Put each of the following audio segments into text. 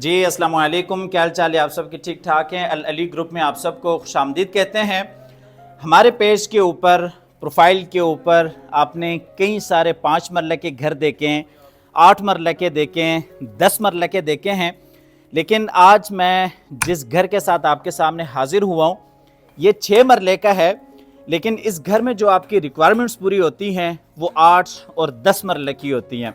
जी अस्सलाम वालेकुम, क्या हाल चाल है? आप सबके ठीक ठाक हैं? अल अली ग्रुप में आप सबको खुशामदीद कहते हैं। हमारे पेज के ऊपर, प्रोफाइल के ऊपर आपने कई सारे 5 मरले के घर देखे हैं, 8 मरले के देखे हैं, 10 मरले के देखे हैं। लेकिन आज मैं जिस घर के साथ आपके सामने हाजिर हुआ हूँ, ये 6 मरले का है। लेकिन इस घर में जो आपकी रिक्वायरमेंट्स पूरी होती हैं वो 8 और 10 मरले की होती हैं।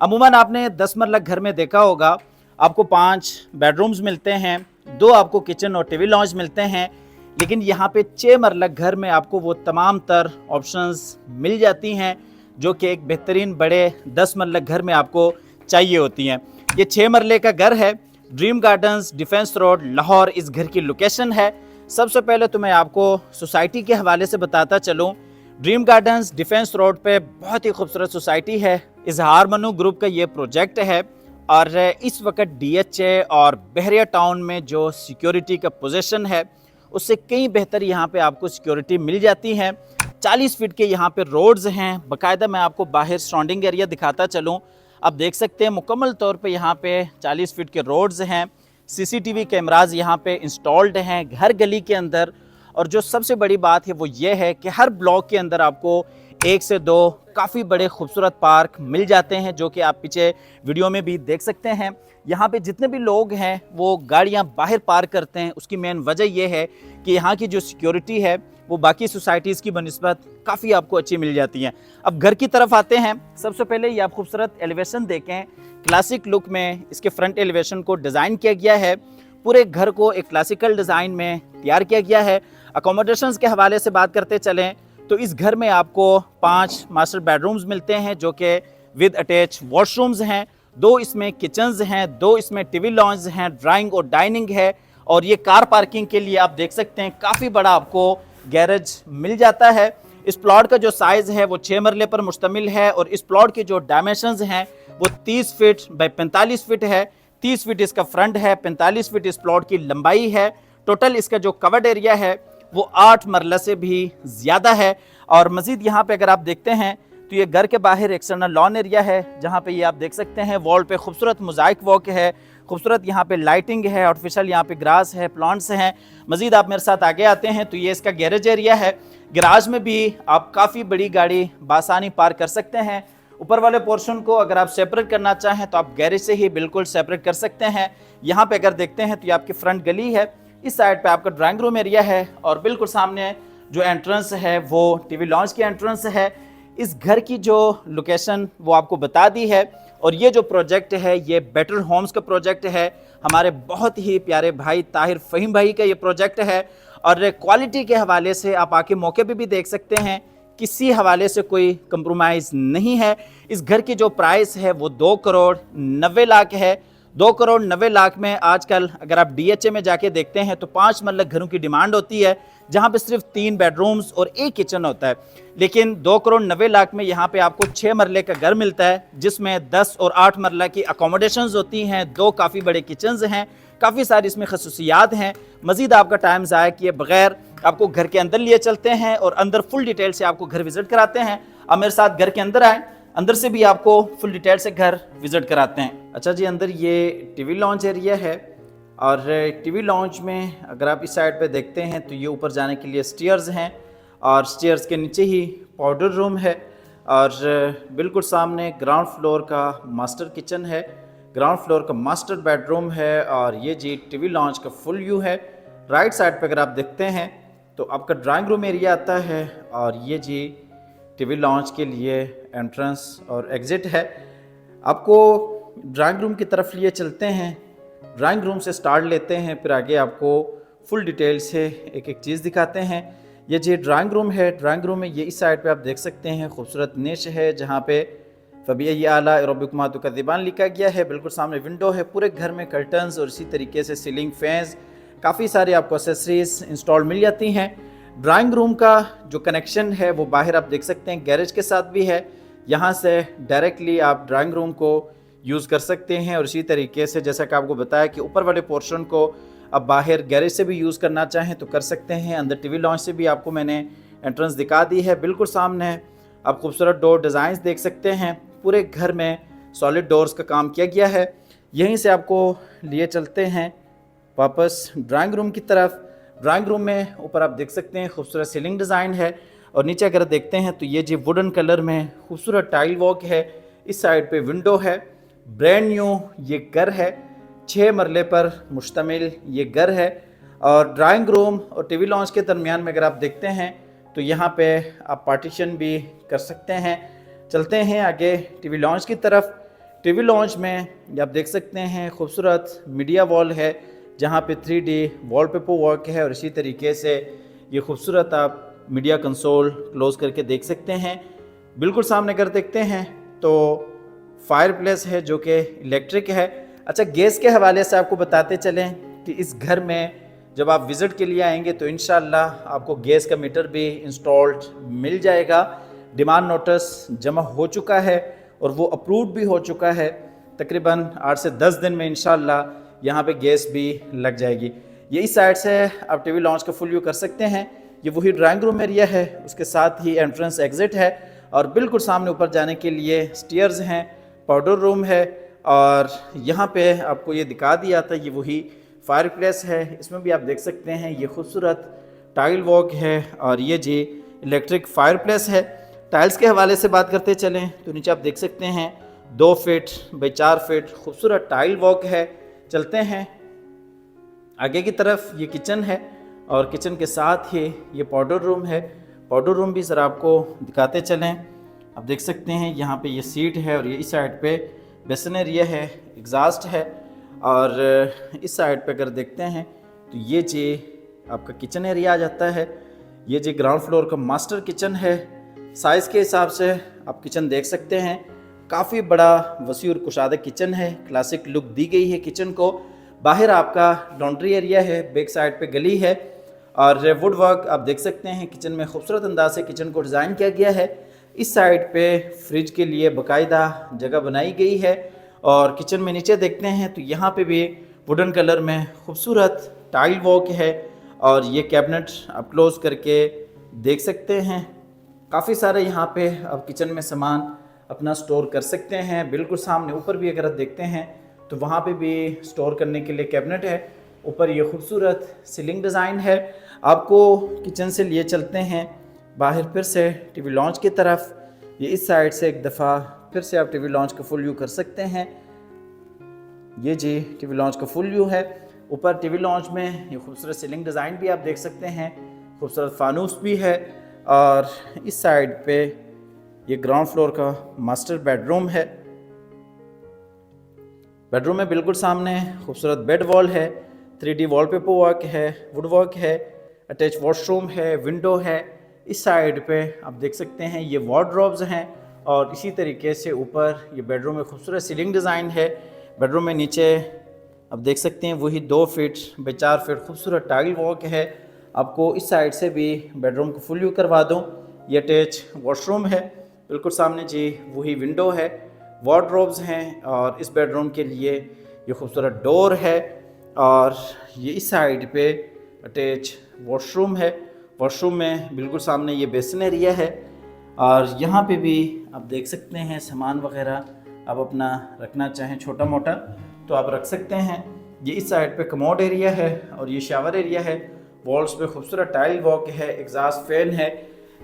अमूमन आपने 10 मरला घर में देखा होगा, आपको 5 बेडरूम्स मिलते हैं, 2 आपको किचन और टीवी लॉन्च मिलते हैं। लेकिन यहाँ पे 6 मरला घर में आपको वो तमाम तर ऑप्शंस मिल जाती हैं जो कि एक बेहतरीन बड़े 10 मरला घर में आपको चाहिए होती हैं। ये 6 मरले का घर है, dream gardens, defence road, Lahore इस घर की लोकेशन है। सबसे पहले तो मैं आपको सोसाइटी के हवाले से बताता चलूँ। ड्रीम गार्डन्स डिफेंस रोड पे बहुत ही खूबसूरत सोसाइटी है। इजहार मनु ग्रुप का ये प्रोजेक्ट है और इस वक्त DHA और बहरिया टाउन में जो सिक्योरिटी का पोजीशन है उससे कई बेहतर यहाँ पे आपको सिक्योरिटी मिल जाती है। 40 फीट के यहाँ पे रोड्स हैं। बाकायदा मैं आपको बाहर सराउंडिंग एरिया दिखाता चलूँ। आप देख सकते हैं मुकम्मल तौर पे यहाँ पे 40 फीट के रोड्स हैं। CCTV कैमराज यहाँ पे इंस्टॉल्ड हैं हर गली के अंदर। और जो सबसे बड़ी बात है वो ये है कि हर ब्लॉक के अंदर आपको 1 से 2 काफ़ी बड़े खूबसूरत पार्क मिल जाते हैं, जो कि आप पीछे वीडियो में भी देख सकते हैं। यहाँ पे जितने भी लोग हैं वो गाड़ियाँ बाहर पार्क करते हैं, उसकी मेन वजह यह है कि यहाँ की जो सिक्योरिटी है वो बाकी सोसाइटीज़ की बनिस्बत काफ़ी आपको अच्छी मिल जाती है। अब घर की तरफ आते हैं। सबसे पहले ये आप खूबसूरत एलिवेशन देखें। क्लासिक लुक में इसके फ्रंट एलिवेशन को डिज़ाइन किया गया है। पूरे घर को एक क्लासिकल डिज़ाइन में तैयार किया गया है। अकोमोडेशंस के हवाले से बात करते चलें तो इस घर में आपको 5 मास्टर बेडरूम्स मिलते हैं जो कि विद अटैच वॉशरूम्स हैं। 2 इसमें किचन्स हैं, 2 इसमें टीवी लॉन्ज हैं, ड्राइंग और डाइनिंग है। और ये कार पार्किंग के लिए आप देख सकते हैं काफ़ी बड़ा आपको गैरेज मिल जाता है। इस प्लॉट का जो साइज़ है वो 6 मरले पर मुश्तमिल है और इस प्लॉट के जो डायमेंशंस हैं वो 30 फीट बाई 45 फीट है। 30 फीट इसका फ्रंट है, 45 फीट इस प्लॉट की लंबाई है। टोटल इसका जो कवर्ड एरिया है वो 8 मरला से भी ज़्यादा है। और मज़ीद यहाँ पे अगर आप देखते हैं तो ये घर के बाहर एक्सटर्नल लॉन एरिया है जहाँ पे ये आप देख सकते हैं वॉल पे खूबसूरत मोज़ाइक वॉक है, खूबसूरत यहाँ पे लाइटिंग है, आर्टिफिशियल यहाँ पे ग्रास है, प्लांट्स हैं। मज़ीद आप मेरे साथ आगे आते हैं तो ये इसका गैरेज एरिया है। गैराज में भी आप काफ़ी बड़ी गाड़ी बासानी पार्क कर सकते हैं। ऊपर वाले पोर्शन को अगर आप सेपरेट करना चाहें तो आप गैरेज से ही बिल्कुल सेपरेट कर सकते हैं। यहाँ पे अगर देखते हैं तो ये आपकी फ्रंट गली है। इस साइड पे आपका ड्राइंग रूम एरिया है और बिल्कुल सामने जो एंट्रेंस है वो टीवी लॉन्च की एंट्रेंस है। इस घर की जो लोकेशन वो आपको बता दी है। और ये जो प्रोजेक्ट है ये बेटर होम्स का प्रोजेक्ट है। हमारे बहुत ही प्यारे भाई ताहिर फ़हीम भाई का ये प्रोजेक्ट है। और क्वालिटी के हवाले से आप आके मौके पे भी देख सकते हैं, किसी हवाले से कोई कंप्रोमाइज़ नहीं है। इस घर की जो प्राइस है वो 2 करोड़ 90 लाख है। 2 करोड़ 90 लाख में आजकल अगर आप DHA में जाके देखते हैं तो 5 मरला घरों की डिमांड होती है जहां पे सिर्फ 3 बेडरूम्स और 1 किचन होता है। लेकिन 2 करोड़ 90 लाख में यहाँ पे आपको 6 मरले का घर मिलता है जिसमें 10 और 8 मरला की अकोमोडेशंस होती हैं, 2 काफ़ी बड़े किचन्स हैं, काफ़ी सारी इसमें खसूसियात हैं। मज़ीद आपका टाइम ज़ाया किए बगैर आपको घर के अंदर लिए चलते हैं और अंदर फुल डिटेल से आपको घर विजिट कराते हैं। अब मेरे साथ घर के अंदर आए, अंदर से भी आपको फुल डिटेल से घर विजिट कराते हैं। अच्छा जी, अंदर ये टीवी लॉन्च एरिया है और टीवी लॉन्च में अगर आप इस साइड पे देखते हैं तो ये ऊपर जाने के लिए स्टेयर्स हैं और स्टेयर्स के नीचे ही पाउडर रूम है। और बिल्कुल सामने ग्राउंड फ्लोर का मास्टर किचन है, ग्राउंड फ्लोर का मास्टर बेडरूम है और ये जी टीवी लॉन्च का फुल व्यू है। राइट साइड पे अगर आप देखते हैं तो आपका ड्राइंग रूम एरिया आता है और ये जी टीवी लॉन्च के लिए एंट्रेंस और एग्ज़िट है। आपको ड्राइंग रूम की तरफ लिए चलते हैं। ड्राइंग रूम से स्टार्ट लेते हैं, फिर आगे आपको फुल डिटेल से एक एक चीज़ दिखाते हैं। ये जी ड्राइंग रूम है। ड्राइंग रूम में ये इस साइड पे आप देख सकते हैं खूबसूरत निश है जहाँ पे फ़बी आला रबिकुमातु का ज़बान लिखा गया है। बिल्कुल सामने विंडो है। पूरे घर में कर्टन्स और इसी तरीके से सीलिंग फैंस, काफ़ी सारी आपको एक्सेसरीज इंस्टॉल मिल जाती हैं। ड्राइंग रूम का जो कनेक्शन है वो बाहर आप देख सकते हैं गैरेज के साथ भी है। यहाँ से डायरेक्टली आप ड्राइंग रूम को यूज़ कर सकते हैं। और इसी तरीके से जैसा कि आपको बताया कि ऊपर वाले पोर्शन को अब बाहर गैरेज से भी यूज़ करना चाहें तो कर सकते हैं। अंदर टीवी लॉन्च से भी आपको मैंने एंट्रेंस दिखा दी है। बिल्कुल सामने आप खूबसूरत डोर डिज़ाइंस देख सकते हैं। पूरे घर में सॉलिड डोर्स का काम किया गया है। यहीं से आपको लिए चलते हैं वापस ड्राइंग रूम की तरफ। ड्राइंग रूम में ऊपर आप देख सकते हैं खूबसूरत सीलिंग डिज़ाइन है, और नीचे अगर देखते हैं तो ये जी वुडन कलर में खूबसूरत टाइल वॉक है। इस साइड पे विंडो है। ब्रांड न्यू ये घर है, 6 मरले पर मुश्तमिल ये घर है। और ड्राइंग रूम और टीवी लॉन्च के दरमियान में अगर आप देखते हैं तो यहाँ पे आप पार्टीशन भी कर सकते हैं। चलते हैं आगे टीवी लॉन्च की तरफ। टीवी लॉन्च में ये आप देख सकते हैं खूबसूरत मीडिया वॉल है, जहाँ पे 3D वॉलपेपर वर्क है, और इसी तरीके से ये खूबसूरत आप मीडिया कंसोल क्लोज करके देख सकते हैं। बिल्कुल सामने अगर देखते हैं तो फायर प्लेस है जो कि इलेक्ट्रिक है। अच्छा, गैस के हवाले से आपको बताते चलें कि इस घर में जब आप विज़िट के लिए आएंगे तो इंशाल्लाह आपको गैस का मीटर भी इंस्टॉल्ड मिल जाएगा। डिमांड नोटिस जमा हो चुका है और वो अप्रूव भी हो चुका है। तकरीबन 8 से 10 दिन में इंशाल्लाह यहाँ पे गैस भी लग जाएगी। ये इस साइड से आप टीवी लॉन्च का फुल व्यू कर सकते हैं। ये वही ड्राइंग रूम एरिया है, उसके साथ ही एंट्रेंस एग्जिट है, और बिल्कुल सामने ऊपर जाने के लिए स्टेयर्स हैं, पाउडर रूम है। और यहाँ पे आपको ये दिखा दिया था, ये वही फायर प्लेस है। इसमें भी आप देख सकते हैं ये खूबसूरत टाइल वॉक है, और ये जी इलेक्ट्रिक फायर प्लेस है। टाइल्स के हवाले से बात करते चलें तो नीचे आप देख सकते हैं 2 फीट बाई 4 फीट खूबसूरत टाइल वॉक है। चलते हैं आगे की तरफ। ये किचन है, और किचन के साथ ही ये पाउडर रूम है। पाउडर रूम भी ज़रा आपको दिखाते चलें। आप देख सकते हैं यहाँ पे ये सीट है, और ये इस साइड पे बेसन एरिया है, एग्जॉस्ट है। और इस साइड पे अगर देखते हैं तो ये जी आपका किचन एरिया आ जाता है। ये जी ग्राउंड फ्लोर का मास्टर किचन है। साइज़ के हिसाब से आप किचन देख सकते हैं, काफ़ी बड़ा वसी और कुशादा किचन है। क्लासिक लुक दी गई है किचन को। बाहर आपका लॉन्ड्री एरिया है, बैक साइड पे गली है, और वुड वर्क आप देख सकते हैं। किचन में खूबसूरत अंदाज से किचन को डिज़ाइन किया गया है। इस साइड पे फ्रिज के लिए बाकायदा जगह बनाई गई है। और किचन में नीचे देखते हैं तो यहाँ पे भी वुडन कलर में खूबसूरत टाइल वॉक है, और ये कैबिनेट आप क्लोज करके देख सकते हैं। काफ़ी सारे यहाँ पे आप किचन में सामान अपना स्टोर कर सकते हैं। बिल्कुल सामने ऊपर भी अगर आप देखते हैं तो वहाँ पे भी स्टोर करने के लिए कैबिनेट है। ऊपर ये खूबसूरत सीलिंग डिज़ाइन है। आपको किचन से लिए चलते हैं बाहर फिर से टीवी लॉन्च की तरफ। ये इस साइड से एक दफ़ा फिर से आप टीवी लॉन्च का फुल व्यू कर सकते हैं। ये जी टीवी लॉन्च का फुल व्यू है। ऊपर टीवी लॉन्च में ये खूबसूरत सीलिंग डिज़ाइन भी आप देख सकते हैं, खूबसूरत फानूस भी है। और इस साइड पे ये ग्राउंड फ्लोर का मास्टर बेडरूम है। बेडरूम में बिल्कुल सामने खूबसूरत बेड वॉल है, 3D वॉलपेपर वर्क है, वुड वर्क है, अटैच वॉशरूम है, विंडो है। इस साइड पे आप देख सकते हैं ये वार्डरोब्स हैं, और इसी तरीके से ऊपर ये बेडरूम में खूबसूरत सीलिंग डिज़ाइन है। बेडरूम में नीचे आप देख सकते हैं वही 2 फीट बाई 4 फीट खूबसूरत टाइल वॉक है। आपको इस साइड से भी बेडरूम को फुल व्यू करवा दूँ। ये अटैच वॉशरूम है, बिल्कुल सामने जी वही विंडो है, वार्डरोब्स हैं, और इस बेडरूम के लिए ये खूबसूरत डोर है। और ये इस साइड पे अटैच वॉशरूम है। वॉशरूम में बिल्कुल सामने ये बेसिन एरिया है, और यहाँ पे भी आप देख सकते हैं सामान वगैरह आप अपना रखना चाहें छोटा मोटा तो आप रख सकते हैं। ये इस साइड पे कमोड एरिया है, और ये शावर एरिया है। वॉल्स पे खूबसूरत टाइल वॉक है, एग्जॉस्ट फैन है।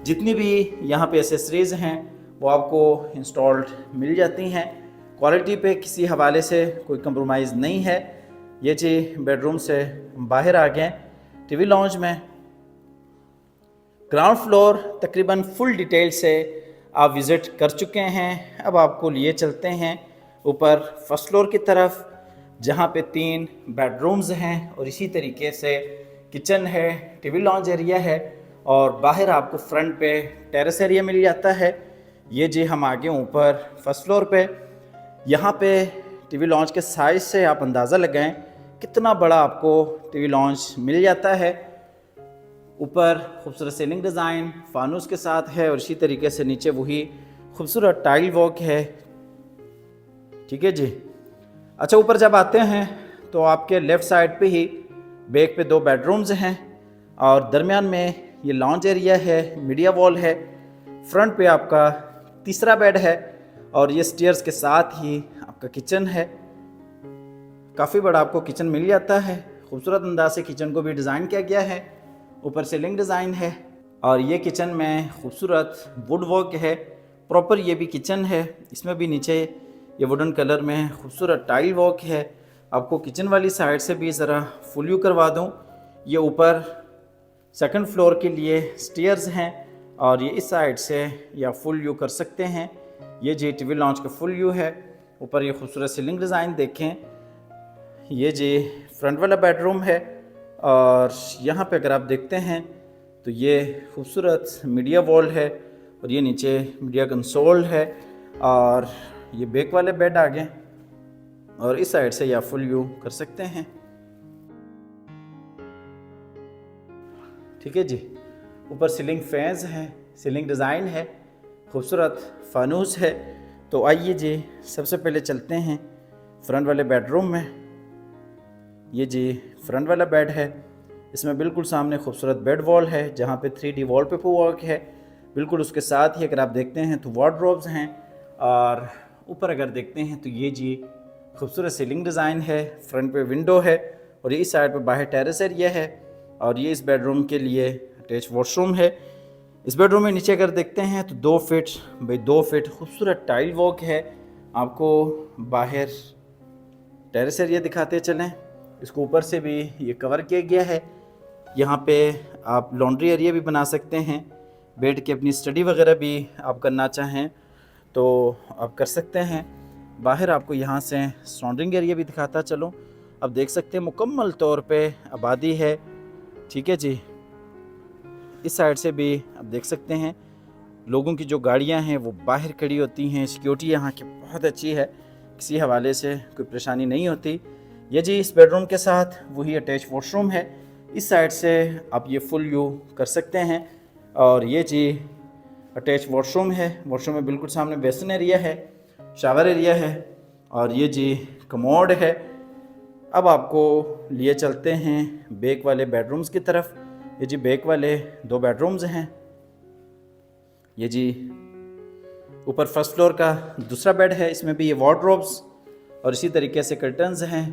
जितनी भी यहाँ पे एसेसरीज़ हैं वो आपको इंस्टॉल्ड मिल जाती हैं। क्वालिटी पे किसी हवाले से कोई कंप्रोमाइज़ नहीं है। ये जी बेडरूम से बाहर आ गए टीवी लॉन्च में। ग्राउंड फ्लोर तकरीबन फुल डिटेल से आप विज़िट कर चुके हैं। अब आपको लिए चलते हैं ऊपर फर्स्ट फ्लोर की तरफ, जहाँ पे 3 बेडरूम्स हैं, और इसी तरीके से किचन है, टीवी लॉन्च एरिया है, और बाहर आपको फ्रंट पे टेरेस एरिया मिल जाता है। ये जी हम आगे ऊपर फर्स्ट फ्लोर पे। यहाँ पे टीवी लॉन्च के साइज़ से आप अंदाज़ा लगाएं कितना बड़ा आपको टीवी लॉन्च मिल जाता है। ऊपर खूबसूरत सीलिंग डिज़ाइन फानूस के साथ है, और इसी तरीके से नीचे वही खूबसूरत टाइल वॉक है। ठीक है जी। अच्छा, ऊपर जब आते हैं तो आपके लेफ़्ट साइड पे ही बैक पे 2 बेडरूम्स हैं, और दरमियान में ये लॉन्च एरिया है, मीडिया वॉल है। फ्रंट पे आपका तीसरा बेड है, और ये स्टेयर्स के साथ ही आपका किचन है। काफ़ी बड़ा आपको किचन मिल जाता है। खूबसूरत अंदाज से किचन को भी डिज़ाइन किया गया है, ऊपर सीलिंग डिज़ाइन है और ये किचन में खूबसूरत वुड वर्क है। प्रॉपर ये भी किचन है, इसमें भी नीचे ये वुडन कलर में खूबसूरत टाइल वर्क है। आपको किचन वाली साइड से भी ज़रा फुल व्यू करवा दूँ। ये ऊपर सेकंड फ्लोर के लिए स्टेयर्स हैं और ये इस साइड से या फुल व्यू कर सकते हैं। ये जी टीवी लॉन्च का फुल व्यू है। ऊपर ये खूबसूरत सीलिंग डिज़ाइन देखें। ये जी फ्रंट वाला बेडरूम है और यहाँ पे अगर आप देखते हैं तो ये खूबसूरत मीडिया वॉल है और ये नीचे मीडिया कंसोल है और ये बैक वाले बेड आ गए और इस साइड से या फुल व्यू कर सकते हैं। ठीक है जी। ऊपर सीलिंग फैंस हैं, सीलिंग डिज़ाइन है, खूबसूरत फानूस है। तो आइए जी सबसे पहले चलते हैं फ्रंट वाले बेडरूम में। ये जी फ्रंट वाला बेड है। इसमें बिल्कुल सामने खूबसूरत बेड वॉल है जहाँ पे 3D वॉलपेपर वर्क है। बिल्कुल उसके साथ ही अगर आप देखते हैं तो वार्डरोब्स हैं और ऊपर अगर देखते हैं तो ये जी खूबसूरत सीलिंग डिज़ाइन है। फ्रंट पे विंडो है और इस साइड पे बाहर टेरेस एरिया है और ये इस बेडरूम के लिए अटैच वॉशरूम है। इस बेडरूम में नीचे अगर देखते हैं तो 2 फीट बाई 2 फीट खूबसूरत टाइल वर्क है। आपको बाहर टेरेस एरिया दिखाते चलें। इसको ऊपर से भी ये कवर किया गया है। यहाँ पे आप लॉन्ड्री एरिया भी बना सकते हैं। बैठ के अपनी स्टडी वगैरह भी आप करना चाहें तो आप कर सकते हैं। बाहर आपको यहाँ से सराउंडिंग एरिया भी दिखाता चलो। अब देख सकते हैं मुकम्मल तौर पे आबादी है। ठीक है जी। इस साइड से भी आप देख सकते हैं लोगों की जो गाड़ियाँ हैं वो बाहर खड़ी होती हैं। सिक्योरिटी यहाँ की बहुत अच्छी है, किसी हवाले से कोई परेशानी नहीं होती। ये जी इस बेडरूम के साथ वही अटैच वॉशरूम है। इस साइड से आप ये फुल व्यू कर सकते हैं और ये जी अटैच वॉशरूम है। वॉशरूम में बिल्कुल सामने बेसिन एरिया है, शावर एरिया है और ये जी कमोड है। अब आपको लिए चलते हैं बैक वाले बेडरूम्स की तरफ। ये जी बैक वाले 2 बेडरूम्स हैं। ये जी ऊपर फर्स्ट फ्लोर का दूसरा बेड है, इसमें भी ये वार्डरोब्स और इसी तरीके से कर्टन्स हैं।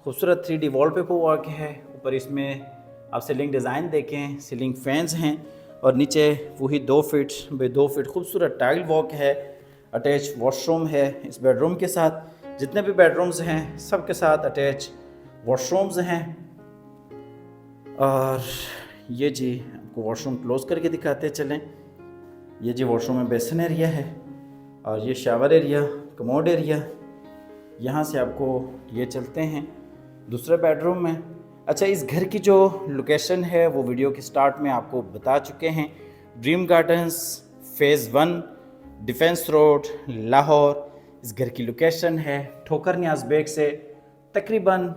खूबसूरत 3D वॉलपेपर वर्क है। ऊपर इसमें आप सीलिंग डिज़ाइन देखें, सीलिंग फैंस हैं और नीचे वही 2 फीट बाई 2 फीट खूबसूरत टाइल वर्क है। अटैच वॉशरूम है इस बेडरूम के साथ। जितने भी बेडरूम्स हैं सब के साथ अटैच वॉशरूम्स हैं। और ये जी आपको वॉशरूम क्लोज करके दिखाते चलें। ये जी वॉशरूम में बेसिन एरिया है और ये शावर एरिया, कमोड एरिया। यहाँ से आपको ये चलते हैं दूसरे बेडरूम में। अच्छा, इस घर की जो लोकेशन है वो वीडियो के स्टार्ट में आपको बता चुके हैं। Dream gardens phase 1, defence road, Lahore इस घर की लोकेशन है। ठोकर न्याज बेग से तकरीबन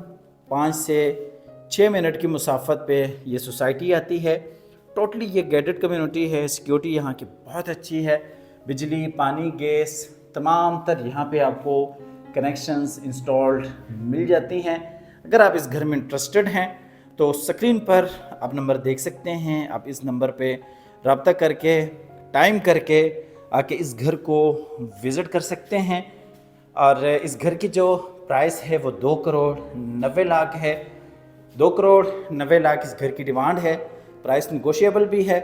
5 से 6 मिनट की मुसाफत पे ये सोसाइटी आती है। टोटली ये गेटेड कम्युनिटी है। सिक्योरिटी यहाँ की बहुत अच्छी है। बिजली, पानी, गैस तमाम तर यहाँ पे आपको कनेक्शंस इंस्टॉल्ड मिल जाती हैं। अगर आप इस घर में इंटरेस्टेड हैं तो स्क्रीन पर आप नंबर देख सकते हैं। आप इस नंबर पे रब्ता करके टाइम करके आके इस घर को विज़िट कर सकते हैं। और इस घर की जो प्राइस है वो 2 करोड़ 90 लाख है। 2 करोड़ 90 लाख इस घर की डिमांड है। प्राइस निगोशिएबल भी है।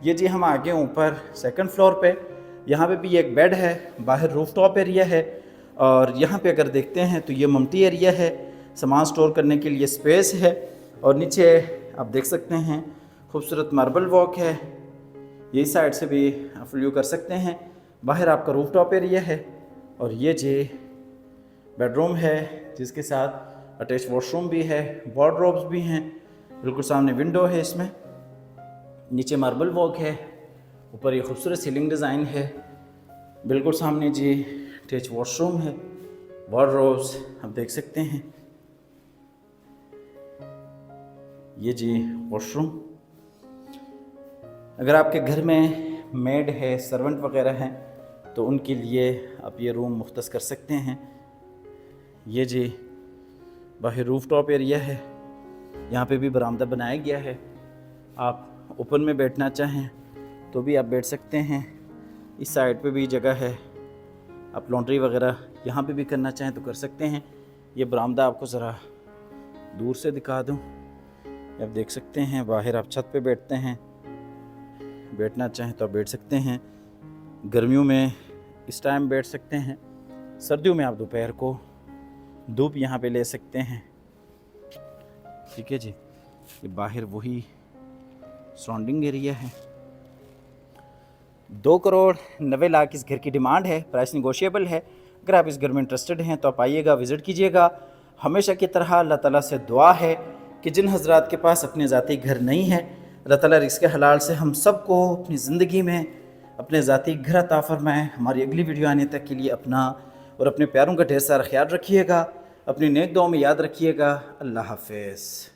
ये जी हम आगे ऊपर सेकंड फ्लोर पे, यहाँ पे भी एक बेड है, बाहर रूफटॉप एरिया है और यहाँ पे अगर देखते हैं तो ये मम्टी एरिया है, सामान स्टोर करने के लिए स्पेस है। और नीचे आप देख सकते हैं खूबसूरत मार्बल वॉक है। ये साइड से भी आप व्यू कर सकते हैं। बाहर आपका रूफटॉप एरिया है और ये जी बेडरूम है जिसके साथ अटैच वॉशरूम भी है, वार्डरोब्स भी हैं। बिल्कुल सामने विंडो है, इसमें नीचे मार्बल वॉक है, ऊपर ये खूबसूरत सीलिंग डिज़ाइन है। बिल्कुल सामने जी अटैच वॉशरूम है, वार्डरोब्स आप देख सकते हैं। ये जी वॉशरूम। अगर आपके घर में मेड है, सर्वेंट वगैरह हैं तो उनके लिए आप ये रूम मुख्तस कर सकते हैं। ये जी बाहर रूफटॉप एरिया है, यहाँ पे भी बरामदा बनाया गया है। आप ओपन में बैठना चाहें तो भी आप बैठ सकते हैं। इस साइड पे भी जगह है, आप लॉन्ड्री वगैरह यहाँ पे भी करना चाहें तो कर सकते हैं। ये बरामदा आपको ज़रा दूर से दिखा दूँ। आप देख सकते हैं बाहर आप छत पे बैठते हैं, बैठना चाहें तो आप बैठ सकते हैं। गर्मियों में इस टाइम बैठ सकते हैं, सर्दियों में आप दोपहर को धूप यहाँ पे ले सकते हैं। ठीक है जी, ये बाहर वही सराउंडिंग एरिया है। 2,90,00,000 इस घर की डिमांड है, प्राइस निगोशिएबल है। अगर आप इस घर में इंटरेस्टेड हैं तो आप आइएगा, विज़िट कीजिएगा। हमेशा की तरह अल्लाह ताला से दुआ है कि जिन हज़रात के पास अपने ज़ाती घर नहीं है, अल्लाह ताला रिज़्क़ हलाल से हम सब को अपनी ज़िंदगी में अपने ज़ाती घर अता फ़रमाए। हमारी अगली वीडियो आने तक के लिए अपना और अपने प्यारों का ढेर सारा ख्याल रखिएगा, अपनी नेक दुआओं में याद रखिएगा। अल्लाह हाफ़िज़।